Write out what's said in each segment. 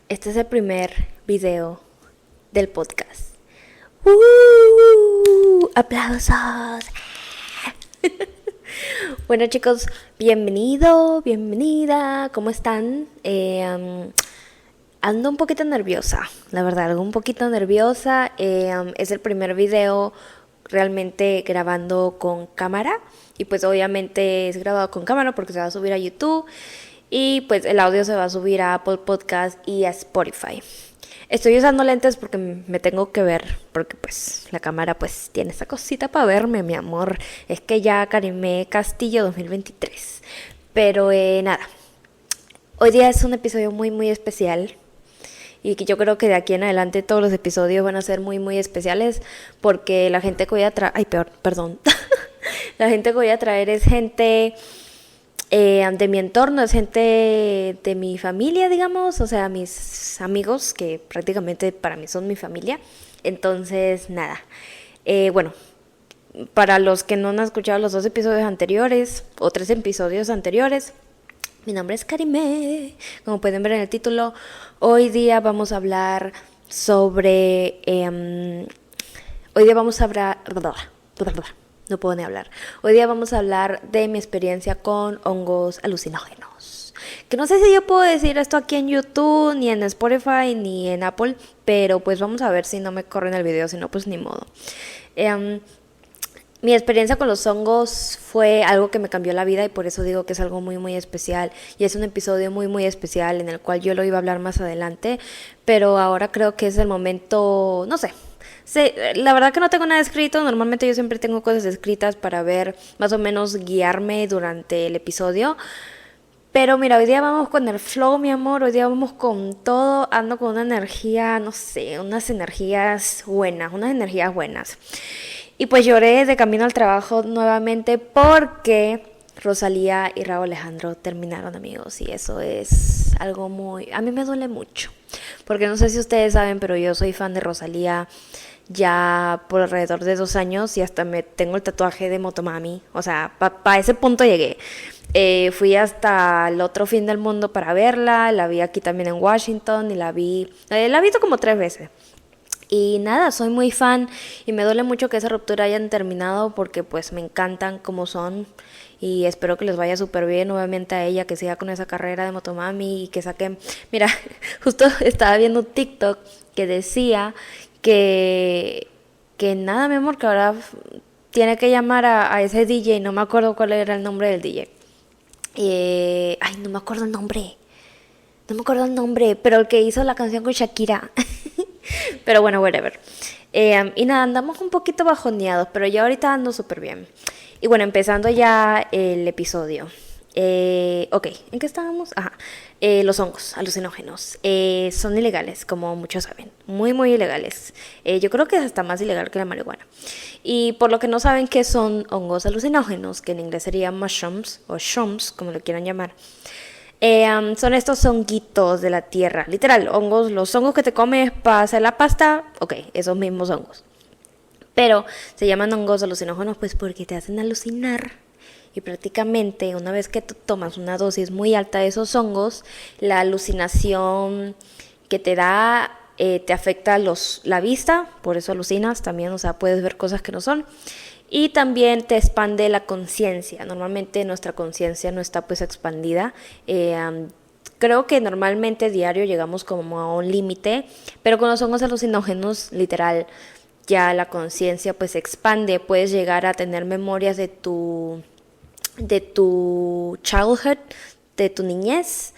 Este es el primer video del podcast. ¡Aplausos! Bueno, chicos, bienvenido, bienvenida. ¿Cómo están? Ando un poquito nerviosa, la verdad, un poquito nerviosa. Es el primer video realmente grabando con cámara. Y pues obviamente es grabado con cámara porque se va a subir a YouTube. Y pues el audio se va a subir a Apple Podcast y a Spotify. Estoy usando lentes porque me tengo que ver, porque pues la cámara pues tiene esa cosita para verme, mi amor. Es que ya Karimé Castillo 2023. Pero nada, hoy día es un episodio muy especial. Y que yo creo que de aquí en adelante todos los episodios van a ser muy especiales. Porque la gente que voy a traer... Ay, perdón. La gente que voy a traer es gente... de mi entorno, es gente de mi familia, digamos, o sea, mis amigos, que prácticamente para mí son mi familia. Entonces, nada. Bueno, para los que no han escuchado los 2 episodios anteriores, o 3 episodios anteriores, mi nombre es Karimé. Como pueden ver en el título, hoy día vamos a hablar sobre... hoy día vamos a hablar... No puedo ni hablar. Hoy día vamos a hablar de mi experiencia con hongos alucinógenos. Que no sé si yo puedo decir esto aquí en YouTube, ni en Spotify, ni en Apple. Pero pues vamos a ver si no me corren el video, si no pues ni modo. Mi experiencia con los hongos fue algo que me cambió la vida y por eso digo que es algo muy especial. Y es un episodio muy especial en el cual yo lo iba a hablar más adelante. Pero ahora creo que es el momento, no sé. Sí, la verdad que no tengo nada escrito. Normalmente yo siempre tengo cosas escritas para ver, más o menos guiarme durante el episodio. Pero mira, hoy día vamos con el flow, mi amor. Hoy día vamos con todo. Ando con una energía, no sé, unas energías buenas. Y pues lloré de camino al trabajo nuevamente porque Rosalía y Rauw Alejandro terminaron, amigos. Y eso es algo muy... A mí me duele mucho. Porque no sé si ustedes saben, pero yo soy fan de Rosalía ya por alrededor de 2 años y hasta me tengo el tatuaje de Motomami. O sea, para ese punto llegué. Fui hasta el otro fin del mundo para verla. La vi aquí también en Washington y la he visto como 3 veces. Y nada, soy muy fan y me duele mucho que esa ruptura hayan terminado porque pues me encantan como son y espero que les vaya súper bien nuevamente a ella, que siga con esa carrera de Motomami y que saquen... Mira, justo estaba viendo un TikTok que decía que nada, mi amor, que ahora tiene que llamar a ese DJ, no me acuerdo cuál era el nombre del DJ. Ay, no me acuerdo el nombre, pero el que hizo la canción con Shakira. Pero bueno, whatever. Y nada, andamos un poquito bajoneados, pero ya ahorita ando súper bien. Y bueno, empezando ya el episodio. Ok, ¿en qué estábamos? Ajá. Los hongos alucinógenos son ilegales, como muchos saben. Muy ilegales. Yo creo que es hasta más ilegal que la marihuana. Y por lo que no saben qué son hongos alucinógenos, que en inglés serían mushrooms o shrooms, como lo quieran llamar. Son estos honguitos de la tierra, literal, hongos, los hongos que te comes para hacer la pasta, ok, esos mismos hongos. Pero se llaman hongos alucinógenos pues porque te hacen alucinar. Y prácticamente una vez que tú tomas una dosis muy alta de esos hongos, la alucinación que te da te afecta la vista, por eso alucinas también, o sea, puedes ver cosas que no son. Y también te expande la conciencia. Normalmente nuestra conciencia no está pues expandida. Creo que normalmente diario llegamos como a un límite, pero con los hongos alucinógenos, literal, ya la conciencia pues se expande. Puedes llegar a tener memorias de tu childhood, de tu niñez,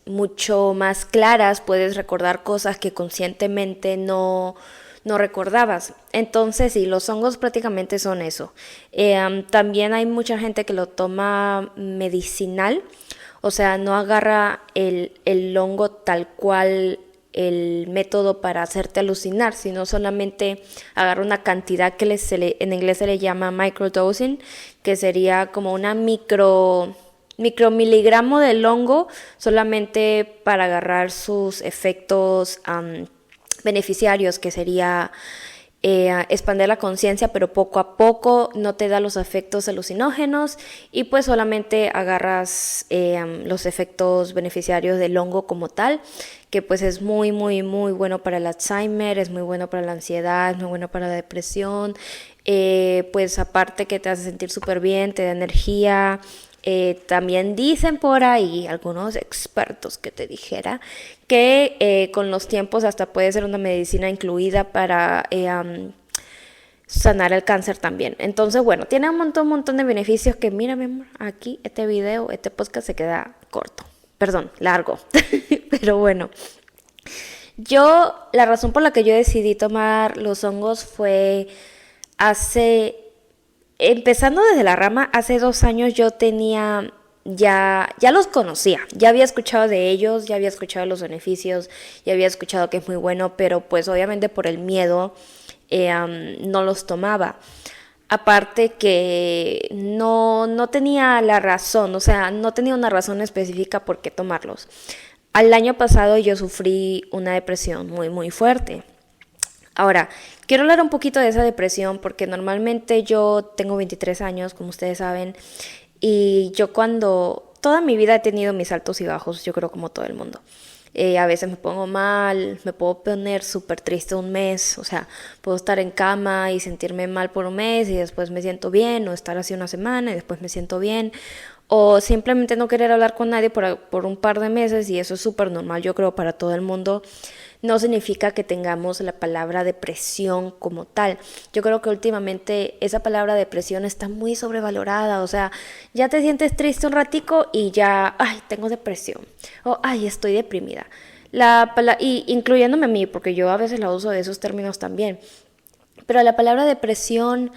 mucho más claras. Puedes recordar cosas que conscientemente no recordabas. Entonces, sí, los hongos prácticamente son eso. También hay mucha gente que lo toma medicinal, o sea, no agarra el hongo tal cual el método para hacerte alucinar, sino solamente agarra una cantidad que en inglés se le llama microdosing, que sería como una micromiligramo del hongo, solamente para agarrar sus efectos beneficiarios, que sería expandir la conciencia, pero poco a poco no te da los efectos alucinógenos y pues solamente agarras los efectos beneficiarios del hongo como tal, que pues es muy muy muy bueno para el Alzheimer, es muy bueno para la ansiedad, es muy bueno para la depresión, pues aparte que te hace sentir súper bien, te da energía. También dicen por ahí algunos expertos que te dijera que con los tiempos hasta puede ser una medicina incluida para sanar el cáncer también. Entonces, bueno, tiene un montón de beneficios que, mira, mi amor, aquí este video, este podcast se queda corto. Perdón, largo. Pero bueno, la razón por la que yo decidí tomar los hongos fue empezando desde la rama, hace 2 años yo tenía, ya los conocía, ya había escuchado de ellos, ya había escuchado los beneficios, ya había escuchado que es muy bueno, pero pues obviamente por el miedo no los tomaba. Aparte que no tenía la razón, o sea, no tenía una razón específica por qué tomarlos. Al año pasado yo sufrí una depresión muy, muy fuerte. Ahora, quiero hablar un poquito de esa depresión porque normalmente yo tengo 23 años, como ustedes saben, y yo toda mi vida he tenido mis altos y bajos, yo creo como todo el mundo. A veces me pongo mal, me puedo poner súper triste un mes, o sea, puedo estar en cama y sentirme mal por un mes y después me siento bien, o estar así una semana y después me siento bien, o simplemente no querer hablar con nadie por un par de meses y eso es súper normal, yo creo, para todo el mundo. No significa que tengamos la palabra depresión como tal. Yo creo que últimamente esa palabra depresión está muy sobrevalorada. O sea, ya te sientes triste un ratico y ya, ay, tengo depresión. O, ay, estoy deprimida. Y incluyéndome a mí, porque yo a veces la uso de esos términos también. Pero la palabra depresión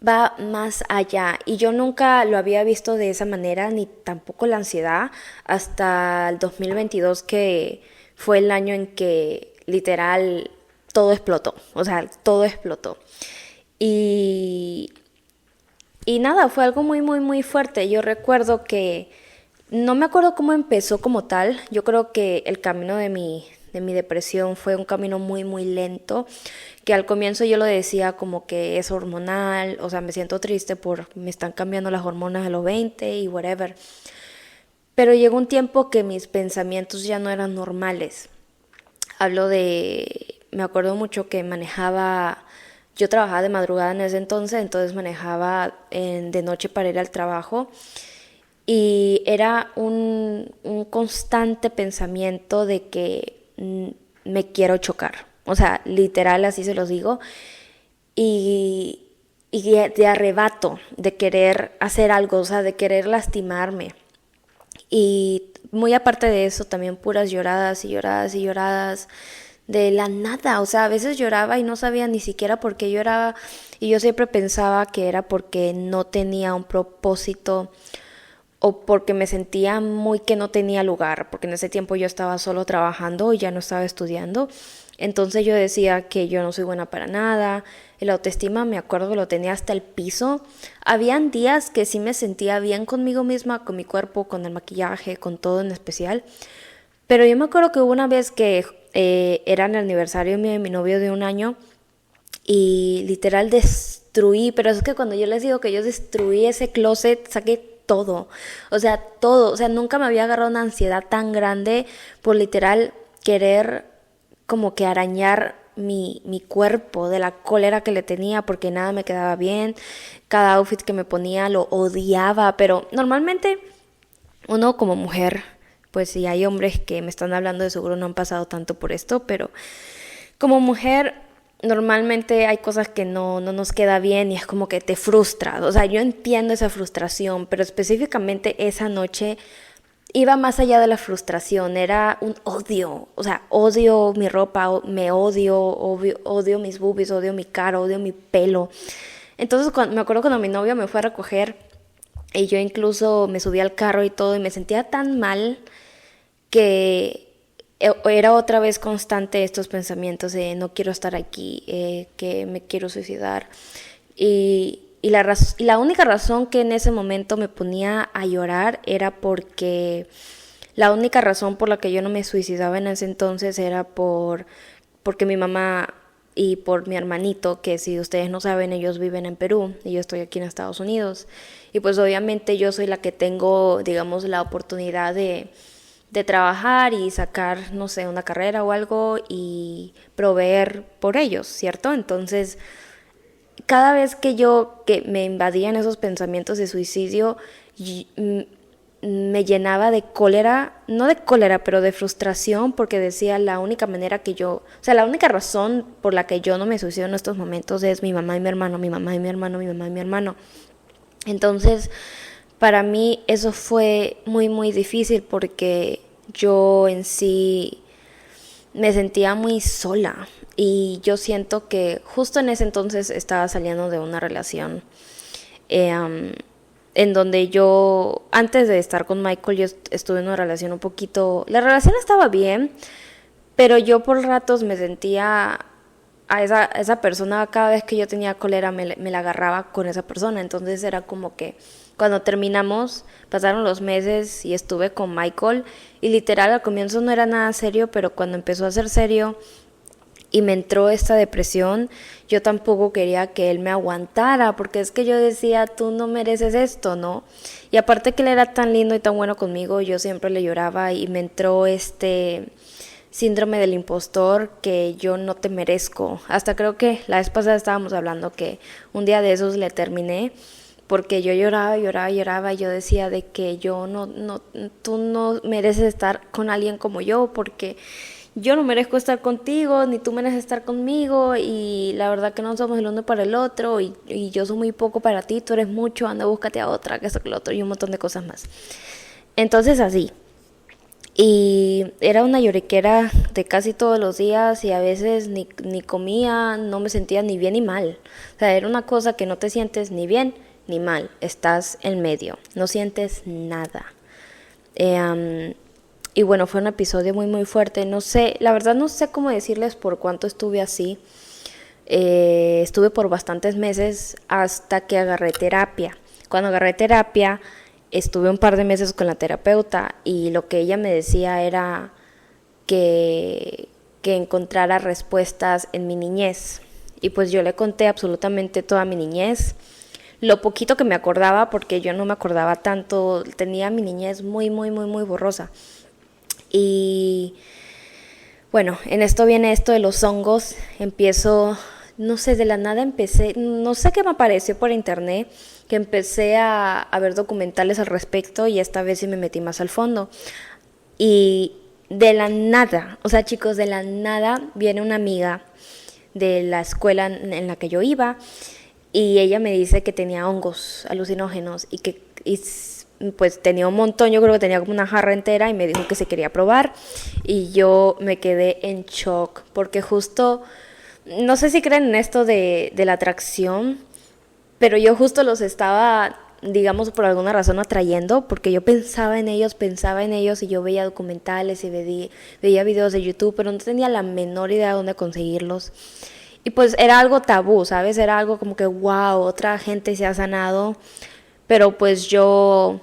va más allá y yo nunca lo había visto de esa manera, ni tampoco la ansiedad, hasta el 2022 que fue el año en que literal todo explotó, o sea, todo explotó. Y, y nada, fue algo muy, muy, muy fuerte. Yo recuerdo que, no me acuerdo cómo empezó como tal, yo creo que el camino de mi depresión fue un camino muy, muy lento, que al comienzo yo lo decía como que es hormonal, o sea, me siento triste me están cambiando las hormonas a los 20 y whatever. Pero llegó un tiempo que mis pensamientos ya no eran normales. Me acuerdo mucho que yo trabajaba de madrugada en ese entonces manejaba de noche para ir al trabajo y era un constante pensamiento de que me quiero chocar. O sea, literal, así se los digo. Y, de arrebato, de querer hacer algo, o sea, de querer lastimarme. Y muy aparte de eso, también puras lloradas y lloradas y lloradas de la nada. O sea, a veces lloraba y no sabía ni siquiera por qué lloraba. Y yo siempre pensaba que era porque no tenía un propósito o porque me sentía muy que no tenía lugar, porque en ese tiempo yo estaba solo trabajando y ya no estaba estudiando. Entonces yo decía que yo no soy buena para nada. El autoestima me acuerdo que lo tenía hasta el piso. Habían días que sí me sentía bien conmigo misma, con mi cuerpo, con el maquillaje, con todo en especial. Pero yo me acuerdo que hubo una vez que era el aniversario mío de mi novio de un año y literal destruí, pero es que cuando yo les digo que yo destruí ese closet, saqué todo, o sea, nunca me había agarrado una ansiedad tan grande por literal querer como que arañar mi cuerpo de la cólera que le tenía porque nada me quedaba bien, cada outfit que me ponía lo odiaba, pero normalmente uno como mujer, pues si hay hombres que me están hablando de seguro no han pasado tanto por esto, pero como mujer normalmente hay cosas que no nos queda bien y es como que te frustra. O sea, yo entiendo esa frustración, pero específicamente esa noche iba más allá de la frustración, era un odio. O sea, odio mi ropa, me odio mis boobies, odio mi cara, odio mi pelo. Entonces me acuerdo cuando mi novio me fue a recoger y yo incluso me subí al carro y todo y me sentía tan mal que era otra vez constante estos pensamientos de no quiero estar aquí, que me quiero suicidar. Y la única razón que en ese momento me ponía a llorar era porque la única razón por la que yo no me suicidaba en ese entonces era porque mi mamá y por mi hermanito, que si ustedes no saben, ellos viven en Perú y yo estoy aquí en Estados Unidos. Y pues obviamente yo soy la que tengo, digamos, la oportunidad de trabajar y sacar, no sé, una carrera o algo y proveer por ellos, ¿cierto? Entonces, cada vez que me invadían esos pensamientos de suicidio, me llenaba de cólera, no de cólera, pero de frustración, porque decía la única manera que yo, o sea, la única razón por la que yo no me suicido en estos momentos es mi mamá y mi hermano, mi mamá y mi hermano, mi mamá y mi hermano. Entonces, para mí eso fue muy, muy difícil porque yo en sí me sentía muy sola y yo siento que justo en ese entonces estaba saliendo de una relación en donde yo, antes de estar con Michael, yo estuve en una relación un poquito, la relación estaba bien, pero yo por ratos me sentía a esa persona, cada vez que yo tenía cólera me la agarraba con esa persona, entonces era como que cuando terminamos pasaron los meses y estuve con Michael y literal al comienzo no era nada serio, pero cuando empezó a ser serio y me entró esta depresión, yo tampoco quería que él me aguantara, porque es que yo decía, tú no mereces esto, ¿no? Y aparte que él era tan lindo y tan bueno conmigo, yo siempre le lloraba y me entró este síndrome del impostor que yo no te merezco. Hasta creo que la vez pasada estábamos hablando que un día de esos le terminé porque yo lloraba, lloraba, lloraba y yo decía de que yo tú no mereces estar con alguien como yo porque yo no merezco estar contigo, ni tú mereces estar conmigo y la verdad que no somos el uno para el otro y yo soy muy poco para ti, tú eres mucho, anda, búscate a otra, que eso, que lo otro y un montón de cosas más. Entonces así. Y era una lloriquera de casi todos los días y a veces ni comía, no me sentía ni bien ni mal. O sea, era una cosa que no te sientes ni bien ni mal, estás en medio, no sientes nada. Y bueno, fue un episodio muy muy fuerte, no sé, la verdad no sé cómo decirles por cuánto estuve así. Estuve por bastantes meses hasta que agarré terapia. Cuando agarré terapia, estuve un par de meses con la terapeuta y lo que ella me decía era que encontrara respuestas en mi niñez. Y pues yo le conté absolutamente toda mi niñez, lo poquito que me acordaba, porque yo no me acordaba tanto, tenía mi niñez muy, muy, muy, muy borrosa. Y bueno, en esto viene esto de los hongos, empiezo, no sé, de la nada empecé, no sé qué me apareció por internet, que empecé a ver documentales al respecto y esta vez sí me metí más al fondo. Y de la nada, o sea chicos, de la nada viene una amiga de la escuela en la que yo iba y ella me dice que tenía hongos alucinógenos y que pues tenía un montón, yo creo que tenía como una jarra entera y me dijo que se quería probar y yo me quedé en shock porque justo, no sé si creen en esto de la atracción, pero yo justo los estaba, digamos, por alguna razón atrayendo, porque yo pensaba en ellos y yo veía documentales y veía videos de YouTube, pero no tenía la menor idea de dónde conseguirlos. Y pues era algo tabú, ¿sabes? Era algo como que, wow, otra gente se ha sanado, pero pues yo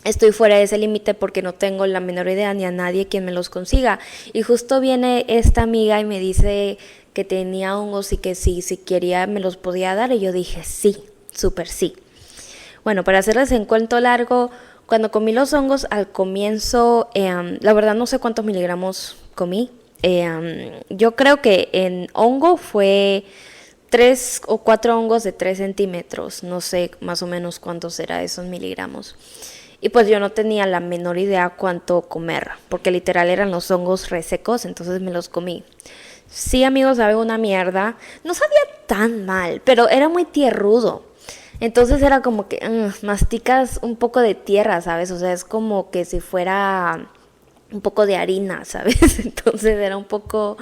estoy fuera de ese límite porque no tengo la menor idea ni a nadie quien me los consiga. Y justo viene esta amiga y me dice que tenía hongos y que si quería me los podía dar y yo dije sí, súper sí. Bueno, para hacerles en cuento largo, cuando comí los hongos al comienzo, la verdad no sé cuántos miligramos comí. Yo creo que en hongo fue 3 o 4 hongos de 3 centímetros, no sé más o menos cuántos será esos miligramos. Y pues yo no tenía la menor idea cuánto comer, porque literal eran los hongos resecos, entonces me los comí. Sí, amigos, sabe una mierda. No sabía tan mal, pero era muy tierrudo. Entonces era como que masticas un poco de tierra, ¿sabes? O sea, es como que si fuera un poco de harina, ¿sabes? Entonces era un poco,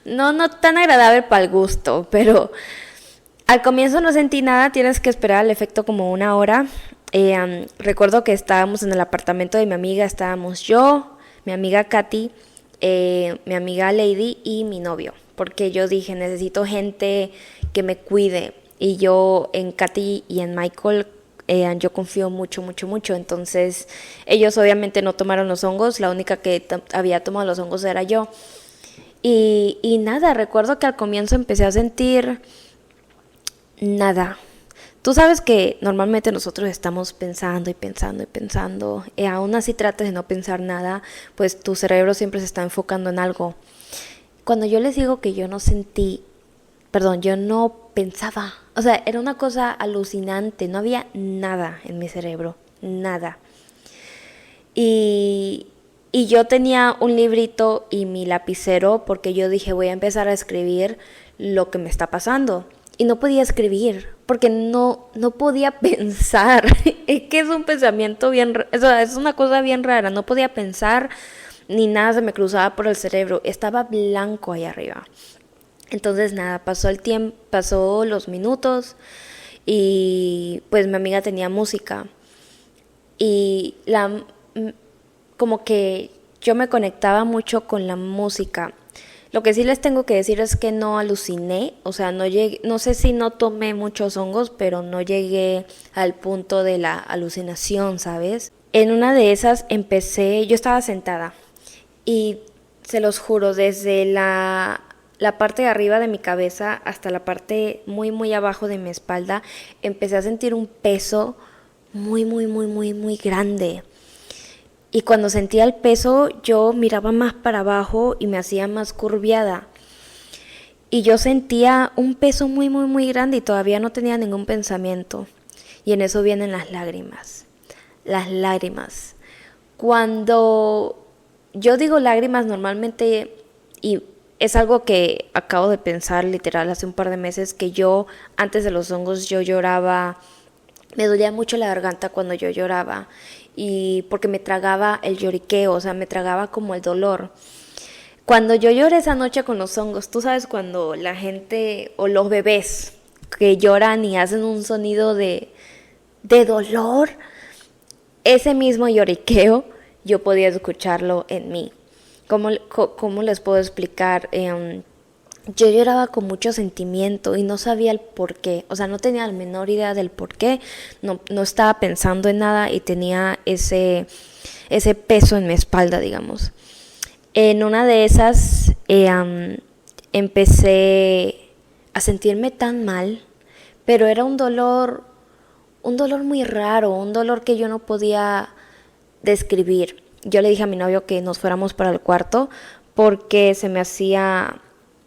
no tan agradable para el gusto, pero al comienzo no sentí nada, tienes que esperar el efecto como una hora. Recuerdo que estábamos en el apartamento de mi amiga, estábamos yo, mi amiga Katy, mi amiga Lady y mi novio, porque yo dije, necesito gente que me cuide, y yo en Katy y en Michael yo confío mucho, mucho, mucho. Entonces ellos obviamente no tomaron los hongos, la única que había tomado los hongos era yo. Y nada, recuerdo que al comienzo empecé a sentir nada. Tú sabes que normalmente nosotros estamos pensando y pensando y pensando, y aún así trates de no pensar nada, pues tu cerebro siempre se está enfocando en algo. Cuando yo les digo que yo no sentí, perdón, yo no pensaba, o sea, era una cosa alucinante, no había nada en mi cerebro, nada. Y, y yo tenía un librito y mi lapicero porque yo dije voy a empezar a escribir lo que me está pasando. Y no podía escribir porque no podía pensar. Es que es un pensamiento bien, o sea, es una cosa bien rara. No podía pensar ni nada se me cruzaba por el cerebro. Estaba blanco ahí arriba. Entonces nada, pasó el tiempo, pasó los minutos y pues mi amiga tenía música y como que yo me conectaba mucho con la música. Lo que sí les tengo que decir es que no aluciné, o sea, no llegué, no sé si no tomé muchos hongos, pero no llegué al punto de la alucinación, ¿sabes? En una de esas empecé, yo estaba sentada y se los juro, desde la parte de arriba de mi cabeza hasta la parte muy, muy abajo de mi espalda, empecé a sentir un peso muy, muy, muy, muy, muy grande. Y cuando sentía el peso, yo miraba más para abajo y me hacía más curviada. Y yo sentía un peso muy, muy, muy grande y todavía no tenía ningún pensamiento. Y en eso vienen las lágrimas. Las lágrimas. Cuando yo digo lágrimas normalmente, y es algo que acabo de pensar literal hace un par de meses, que yo antes de los hongos yo lloraba, me dolía mucho la garganta cuando yo lloraba y porque me tragaba el lloriqueo, o sea, me tragaba como el dolor. Cuando yo lloré esa noche con los hongos, tú sabes cuando la gente o los bebés que lloran y hacen un sonido de dolor, ese mismo lloriqueo yo podía escucharlo en mí. ¿Cómo les puedo explicar? Yo lloraba con mucho sentimiento y no sabía el por qué, o sea, no tenía la menor idea del por qué, no estaba pensando en nada y tenía ese peso en mi espalda, digamos. En una de esas empecé a sentirme tan mal, pero era un dolor muy raro, un dolor que yo no podía describir. Yo le dije a mi novio que nos fuéramos para el cuarto porque se me hacía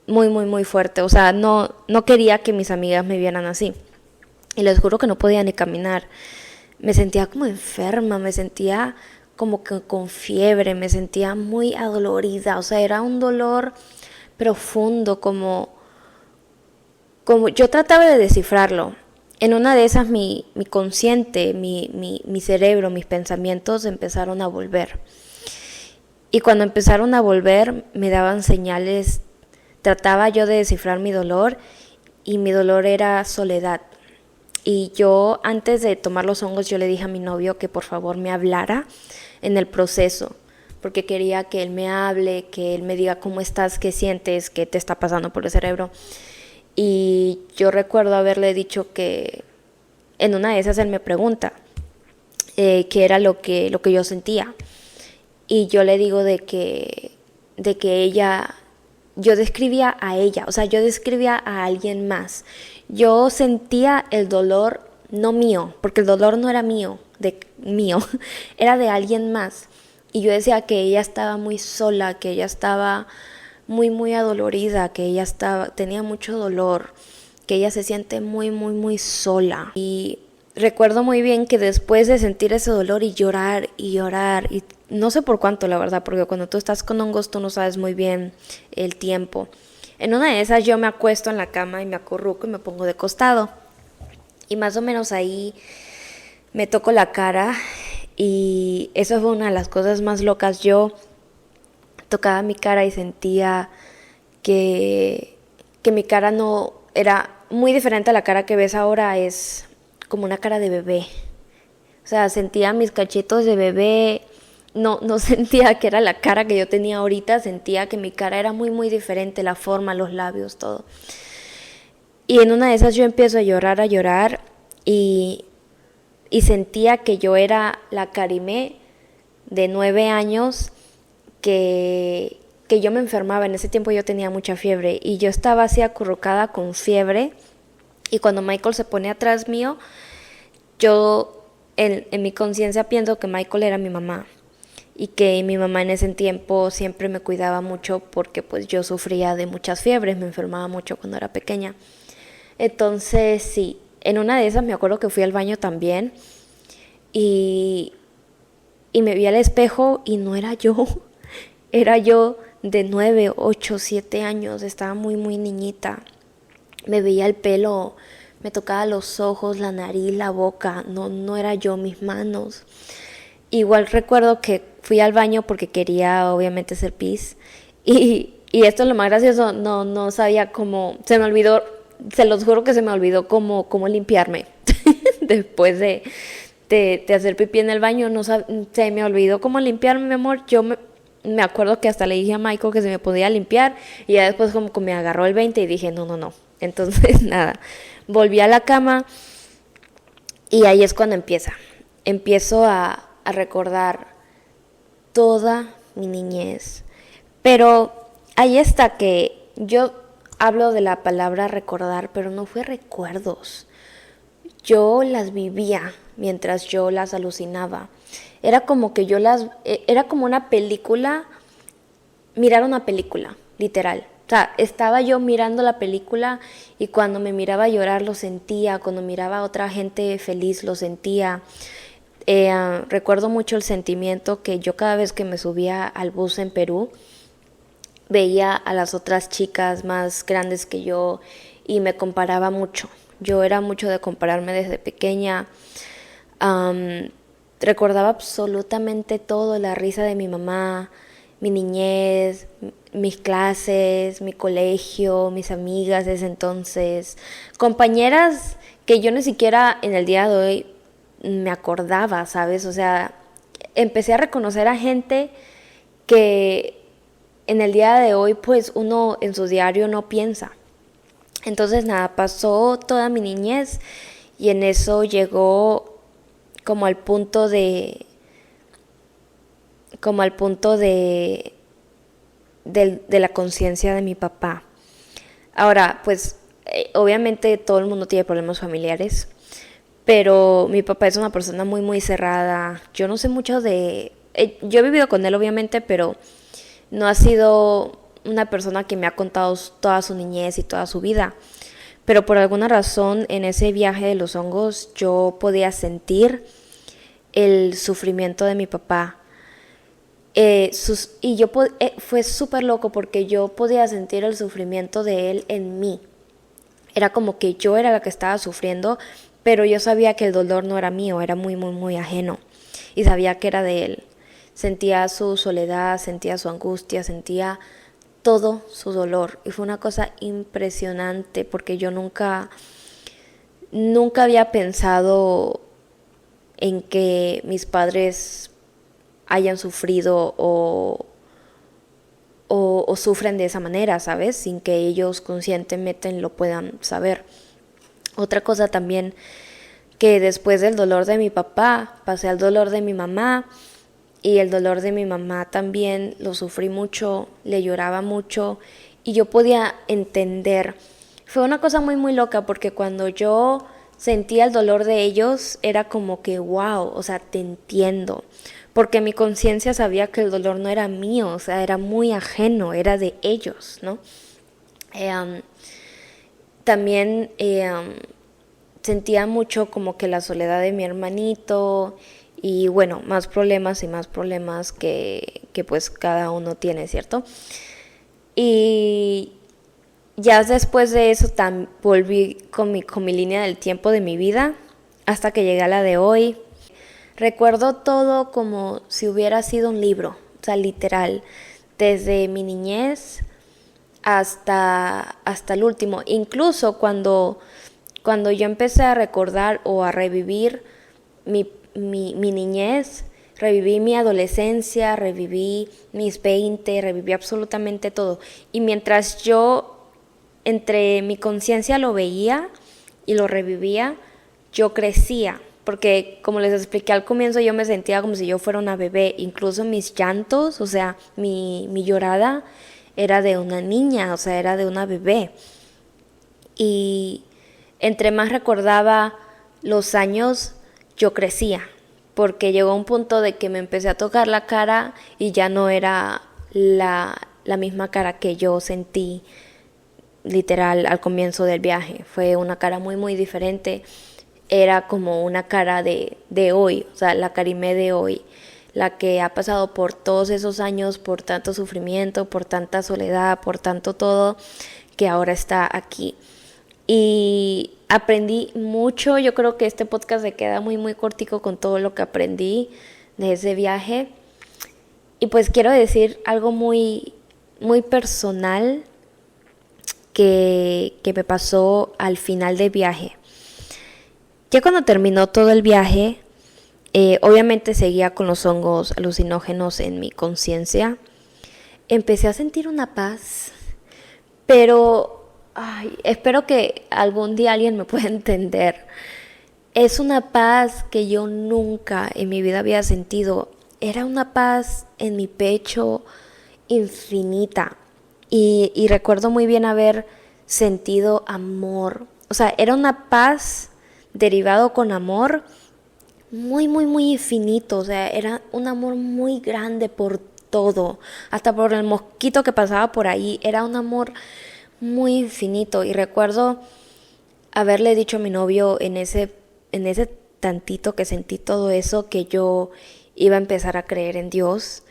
muy, muy, muy fuerte. O sea, no quería que mis amigas me vieran así. Y les juro que no podía ni caminar. Me sentía como enferma, me sentía como que con fiebre, me sentía muy adolorida. O sea, era un dolor profundo, como yo trataba de descifrarlo. En una de esas mi consciente, mi cerebro, mis pensamientos empezaron a volver. Y cuando empezaron a volver me daban señales, trataba yo de descifrar mi dolor y mi dolor era soledad. Y yo antes de tomar los hongos yo le dije a mi novio que por favor me hablara en el proceso, porque quería que él me hable, que él me diga cómo estás, qué sientes, qué te está pasando por el cerebro. Y yo recuerdo haberle dicho que en una de esas él me pregunta qué era lo que yo sentía. Y yo le digo de que ella, yo describía a ella, o sea, yo describía a alguien más. Yo sentía el dolor, no mío, porque el dolor no era mío, era de alguien más. Y yo decía que ella estaba muy sola, que ella estaba muy, muy adolorida, que ella tenía mucho dolor, que ella se siente muy, muy, muy sola. Y recuerdo muy bien que después de sentir ese dolor y llorar, y no sé por cuánto la verdad, porque cuando tú estás con hongos tú no sabes muy bien el tiempo. En una de esas yo me acuesto en la cama y me acurruco y me pongo de costado. Y más o menos ahí me toco la cara y eso fue una de las cosas más locas. Yo tocaba mi cara y sentía que mi cara no era muy diferente a la cara que ves ahora, es como una cara de bebé. O sea, sentía mis cachetos de bebé, no sentía que era la cara que yo tenía ahorita, sentía que mi cara era muy, muy diferente, la forma, los labios, todo. Y en una de esas yo empiezo a llorar y sentía que yo era la Karime de 9 años que que yo me enfermaba. En ese tiempo yo tenía mucha fiebre y yo estaba así acurrucada con fiebre, y cuando Michael se pone atrás mío, yo en mi conciencia pienso que Michael era mi mamá y que mi mamá en ese tiempo siempre me cuidaba mucho porque pues yo sufría de muchas fiebres, me enfermaba mucho cuando era pequeña. Entonces sí, en una de esas me acuerdo que fui al baño también y, y me vi al espejo y no era yo, era yo de 9, 8, 7 años, estaba muy muy niñita. Me veía el pelo, me tocaba los ojos, la nariz, la boca, no era yo, mis manos. Igual recuerdo que fui al baño porque quería obviamente hacer pis, y esto es lo más gracioso, no sabía cómo, se me olvidó, se los juro que se me olvidó cómo limpiarme después de hacer pipí en el baño, no se me olvidó cómo limpiarme, mi amor. Me acuerdo que hasta le dije a Michael que se me podía limpiar, y ya después como que me agarró el 20 y dije no. Entonces nada, volví a la cama y ahí es cuando empiezo a recordar toda mi niñez. Pero ahí está que yo hablo de la palabra recordar, pero no fue recuerdos. Yo las vivía mientras yo las alucinaba. Era como que era como una película, mirar una película, literal. O sea, estaba yo mirando la película y cuando me miraba llorar lo sentía, cuando miraba a otra gente feliz lo sentía. Recuerdo mucho el sentimiento que yo cada vez que me subía al bus en Perú, veía a las otras chicas más grandes que yo y me comparaba mucho. Yo era mucho de compararme desde pequeña. Recordaba absolutamente todo, la risa de mi mamá, mi niñez, mis clases, mi colegio, mis amigas de ese entonces, compañeras que yo ni siquiera en el día de hoy me acordaba, ¿sabes? O sea, empecé a reconocer a gente que en el día de hoy pues uno en su diario no piensa. Entonces nada, pasó toda mi niñez y en eso llegó como al punto de la conciencia de mi papá. Ahora, pues obviamente todo el mundo tiene problemas familiares, pero mi papá es una persona muy muy cerrada. Yo no sé mucho yo he vivido con él obviamente, pero no ha sido una persona que me ha contado toda su niñez y toda su vida. Pero por alguna razón en ese viaje de los hongos yo podía sentir el sufrimiento de mi papá. Fue súper loco porque yo podía sentir el sufrimiento de él en mí. Era como que yo era la que estaba sufriendo, pero yo sabía que el dolor no era mío, era muy, muy, muy ajeno. Y sabía que era de él. Sentía su soledad, sentía su angustia, sentía todo su dolor. Y fue una cosa impresionante porque yo nunca había pensado en que mis padres hayan sufrido o sufren de esa manera, ¿sabes? Sin que ellos conscientemente lo puedan saber. Otra cosa también, que después del dolor de mi papá pasé al dolor de mi mamá, y el dolor de mi mamá también lo sufrí mucho, le lloraba mucho y yo podía entender. Fue una cosa muy muy loca porque cuando yo sentía el dolor de ellos era como que wow, o sea, te entiendo, porque mi conciencia sabía que el dolor no era mío, o sea, era muy ajeno, era de ellos, ¿no? También sentía mucho como que la soledad de mi hermanito y bueno, más problemas y más problemas que pues cada uno tiene, ¿cierto? Y ya después de eso volví con mi línea del tiempo de mi vida hasta que llegué a la de hoy. Recuerdo todo como si hubiera sido un libro, o sea, literal, desde mi niñez hasta el último. Incluso cuando yo empecé a recordar o a revivir mi niñez, reviví mi adolescencia, reviví mis 20, reviví absolutamente todo. Y mientras yo entre mi conciencia lo veía y lo revivía, yo crecía. porque como les expliqué al comienzo, yo me sentía como si yo fuera una bebé. Incluso mis llantos, o sea, mi llorada era de una niña, o sea, era de una bebé. Y entre más recordaba los años, yo crecía, porque llegó un punto de que me empecé a tocar la cara y ya no era la misma cara que yo sentí literal al comienzo del viaje. Fue una cara muy muy diferente. Era como una cara de hoy, o sea, la Karime de hoy, la que ha pasado por todos esos años, por tanto sufrimiento, por tanta soledad, por tanto todo, que ahora está aquí. Y aprendí mucho. Yo creo que este podcast se queda muy muy cortico con todo lo que aprendí de ese viaje. Y pues quiero decir algo muy muy personal que me pasó al final del viaje. Ya cuando terminó todo el viaje, obviamente seguía con los hongos alucinógenos en mi conciencia. Empecé a sentir una paz, pero espero que algún día alguien me pueda entender. Es una paz que yo nunca en mi vida había sentido. Era una paz en mi pecho infinita. Y recuerdo muy bien haber sentido amor. O sea, era una paz derivado con amor muy, muy, muy infinito. O sea, era un amor muy grande por todo. Hasta por el mosquito que pasaba por ahí. Era un amor muy infinito. Y recuerdo haberle dicho a mi novio en ese tantito que sentí todo eso, que yo iba a empezar a creer en Dios,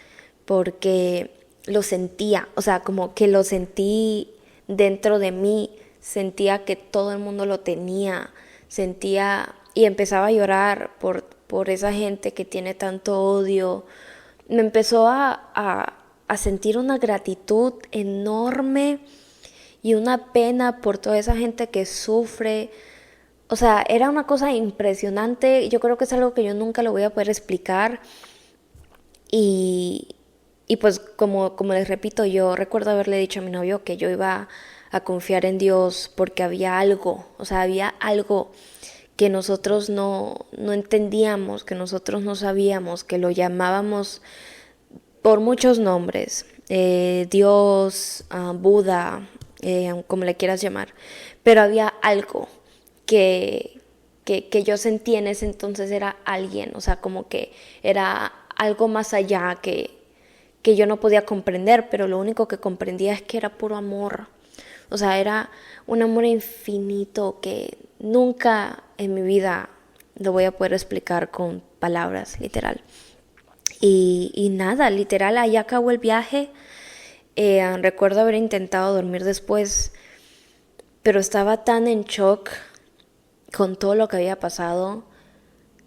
porque lo sentía, o sea, como que lo sentí dentro de mí, sentía que todo el mundo lo tenía, sentía y empezaba a llorar por esa gente que tiene tanto odio. Me empezó a sentir una gratitud enorme y una pena por toda esa gente que sufre. O sea, era una cosa impresionante. Yo creo que es algo que yo nunca lo voy a poder explicar. Y, y pues como les repito, yo recuerdo haberle dicho a mi novio que yo iba a confiar en Dios porque había algo, o sea, había algo que nosotros no entendíamos, que nosotros no sabíamos, que lo llamábamos por muchos nombres, Dios, Buda, como le quieras llamar, pero había algo que yo sentí en ese entonces era alguien, o sea, como que era algo más allá que yo no podía comprender, pero lo único que comprendía es que era puro amor. O sea, era un amor infinito que nunca en mi vida lo voy a poder explicar con palabras, literal. Y nada, literal, ahí acabó el viaje. Recuerdo haber intentado dormir después, pero estaba tan en shock con todo lo que había pasado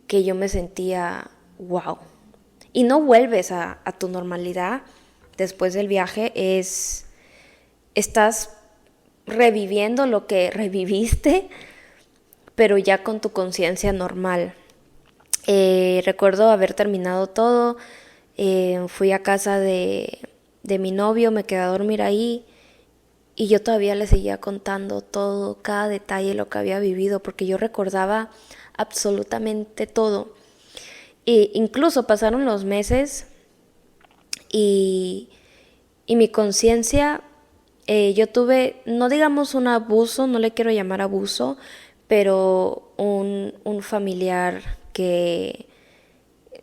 que yo me sentía wow. Y no vuelves a tu normalidad después del viaje, estás reviviendo lo que reviviste, pero ya con tu conciencia normal. Recuerdo haber terminado todo, fui a casa de mi novio, me quedé a dormir ahí y yo todavía le seguía contando todo, cada detalle, lo que había vivido, porque yo recordaba absolutamente todo. E incluso pasaron los meses y mi conciencia, yo tuve, no digamos un abuso, no le quiero llamar abuso, pero un familiar que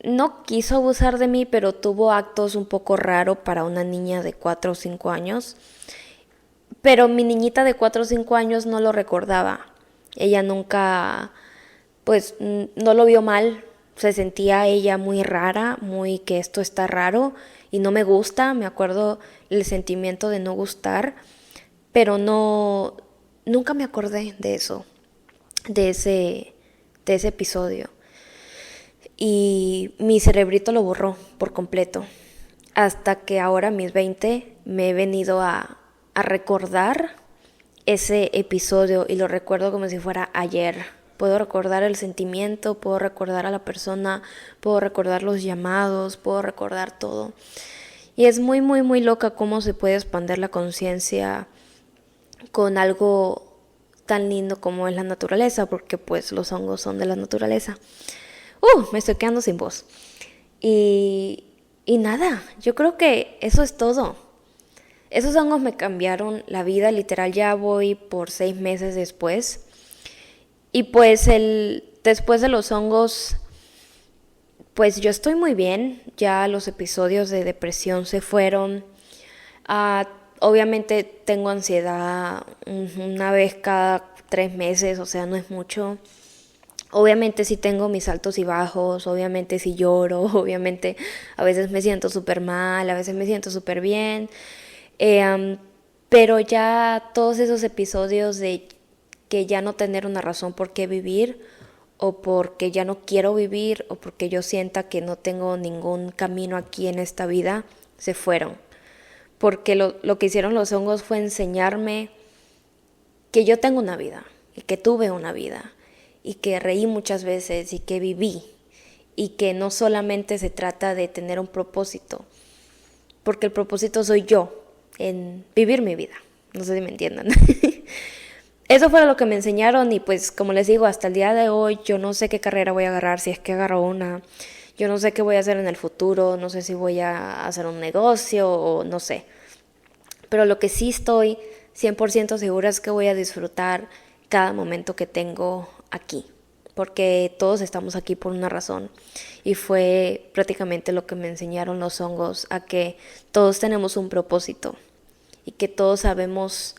no quiso abusar de mí, pero tuvo actos un poco raros para una niña de 4 o 5 años. Pero mi niñita de 4 o 5 años no lo recordaba. Ella nunca, pues, no lo vio mal. Se sentía ella muy rara, muy que esto está raro y no me gusta. Me acuerdo el sentimiento de no gustar, pero no, nunca me acordé de eso, de ese episodio. Y mi cerebrito lo borró por completo. Hasta que ahora, a mis 20, me he venido a recordar ese episodio y lo recuerdo como si fuera ayer. Puedo recordar el sentimiento, puedo recordar a la persona, puedo recordar los llamados, puedo recordar todo. Y es muy, muy, muy loca cómo se puede expandir la conciencia con algo tan lindo como es la naturaleza, porque pues los hongos son de la naturaleza. Me estoy quedando sin voz. Y nada, yo creo que eso es todo. Esos hongos me cambiaron la vida, literal ya voy por 6 meses después. Y pues después de los hongos, pues yo estoy muy bien, ya los episodios de depresión se fueron. Obviamente tengo ansiedad una vez cada 3 meses, o sea, no es mucho. Obviamente sí tengo mis altos y bajos, obviamente sí lloro, obviamente a veces me siento súper mal, a veces me siento súper bien, pero ya todos esos episodios de que ya no tener una razón por qué vivir, o porque ya no quiero vivir, o porque yo sienta que no tengo ningún camino aquí en esta vida, se fueron. Porque lo que hicieron los hongos fue enseñarme que yo tengo una vida, y que tuve una vida, y que reí muchas veces y que viví y que no solamente se trata de tener un propósito, porque el propósito soy yo en vivir mi vida, no sé si me entiendan. Eso fue lo que me enseñaron y pues como les digo, hasta el día de hoy yo no sé qué carrera voy a agarrar, si es que agarro una, yo no sé qué voy a hacer en el futuro, no sé si voy a hacer un negocio o no sé, pero lo que sí estoy 100% segura es que voy a disfrutar cada momento que tengo aquí, porque todos estamos aquí por una razón y fue prácticamente lo que me enseñaron los hongos, a que todos tenemos un propósito y que todos sabemos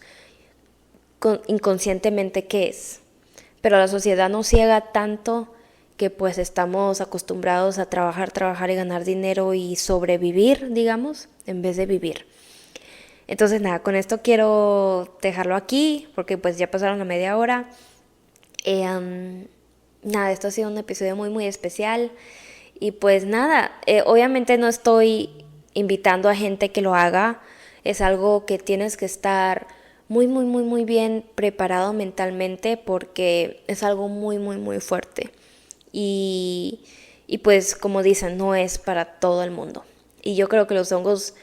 inconscientemente qué es, pero la sociedad nos ciega tanto que pues estamos acostumbrados a trabajar y ganar dinero y sobrevivir, digamos, en vez de vivir. Entonces nada, con esto quiero dejarlo aquí porque pues ya pasaron la media hora. Nada, esto ha sido un episodio muy muy especial y pues nada, obviamente no estoy invitando a gente que lo haga, es algo que tienes que estar muy muy muy muy bien preparado mentalmente porque es algo muy muy muy fuerte y pues como dicen, no es para todo el mundo y yo creo que los hongos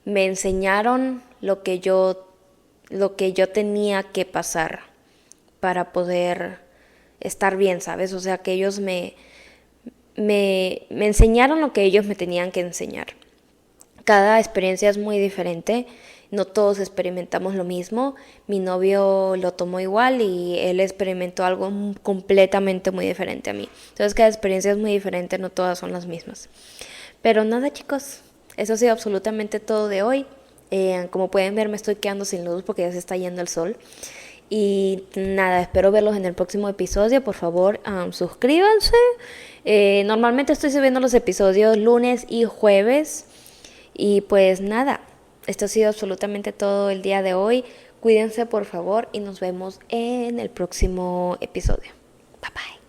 me enseñaron lo que yo tenía que pasar para poder estar bien, ¿sabes? O sea, que ellos me enseñaron lo que ellos me tenían que enseñar. Cada experiencia es muy diferente, no todos experimentamos lo mismo. Mi novio lo tomó igual y él experimentó algo completamente muy diferente a mí. Entonces cada experiencia es muy diferente, no todas son las mismas. Pero nada, chicos, eso ha sido absolutamente todo de hoy. Como pueden ver, me estoy quedando sin luz porque ya se está yendo el sol. Y nada, espero verlos en el próximo episodio. Por favor, suscríbanse. Normalmente estoy subiendo los episodios lunes y jueves. Y pues nada, esto ha sido absolutamente todo el día de hoy. Cuídense por favor y nos vemos en el próximo episodio. Bye bye.